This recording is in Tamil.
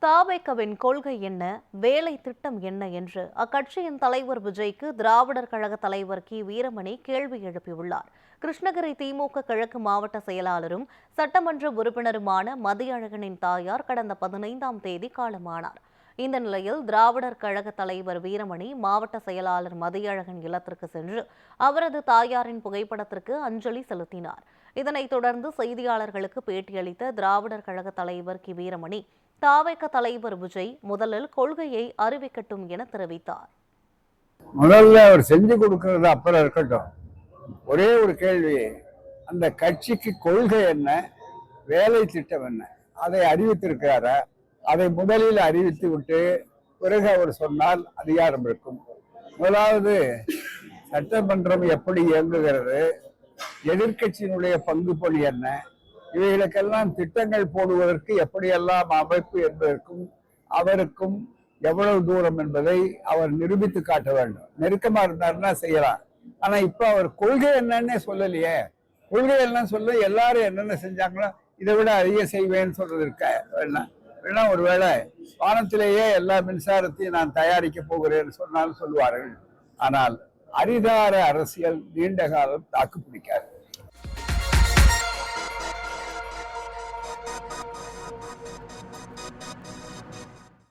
தாவேகவின் கொள்கை என்ன, வேலை திட்டம் என்ன என்று அக்கட்சியின் தலைவர் விஜய்க்கு திராவிடர் கழக தலைவர் கி வீரமணி கேள்வி எழுப்பியுள்ளார். கிருஷ்ணகிரி திமுக கிழக்கு மாவட்ட செயலாளரும் சட்டமன்ற உறுப்பினருமான மதியழகனின் தாயார் கடந்த 15ஆம் தேதி காலமானார். இந்த நிலையில் திராவிடர் கழக தலைவர் வீரமணி மாவட்ட செயலாளர் மதியழகன் இல்லத்திற்கு சென்று அவரது தாயாரின் புகைப்படத்திற்கு அஞ்சலி செலுத்தினார். இதனைத் தொடர்ந்து செய்தியாளர்களுக்கு பேட்டியளித்த திராவிடர் கழக தலைவர் கி வீரமணி, தாவேக தலைவர் விஜய் முதலில் கொள்கையை அறிவிக்கட்டும் என தெரிவித்தார். முதல்ல அவர் செஞ்சு கொடுக்கறது அப்புறம் இருக்கட்டும். ஒரே ஒரு கேள்வி, அந்த கட்சிக்கு கொள்கை என்ன, வேலை திட்டம் என்ன, அதை அறிவித்திருக்கிறாரா? அதை முதலில் அறிவித்து விட்டு பிறகு அவர் சொன்னால் அதிகாரம் இருக்கும். முதலாவது, சட்டமன்றம் எப்படி இயங்குகிறது, எதிர்கட்சியினுடைய பங்கு பணி என்ன, இவைகளுக்கெல்லாம் திட்டங்கள் போடுவதற்கு எப்படியெல்லாம் அமைப்பு என்பதற்கும் அவருக்கும் எவ்வளவு தூரம் என்பதை அவர் நிரூபித்து காட்ட வேண்டும். நெருக்கமா இருந்தாருன்னா செய்யலாம். ஆனா இப்ப அவர் கொள்கை என்னன்னே சொல்லலையே. கொள்கை என்ன சொல்ல, எல்லாரும் என்னென்ன செஞ்சாங்களோ இதை விட அதிக செய்வேன்னு சொல்றது இருக்க வேணா ஒருவேளை வானத்திலேயே எல்லா மின்சாரத்தையும் நான் தயாரிக்க போகிறேன்னு சொன்னாலும் சொல்லுவார்கள். ஆனால் அரிதார அரசியல் நீண்ட காலம் தாக்கு பிடிக்காது.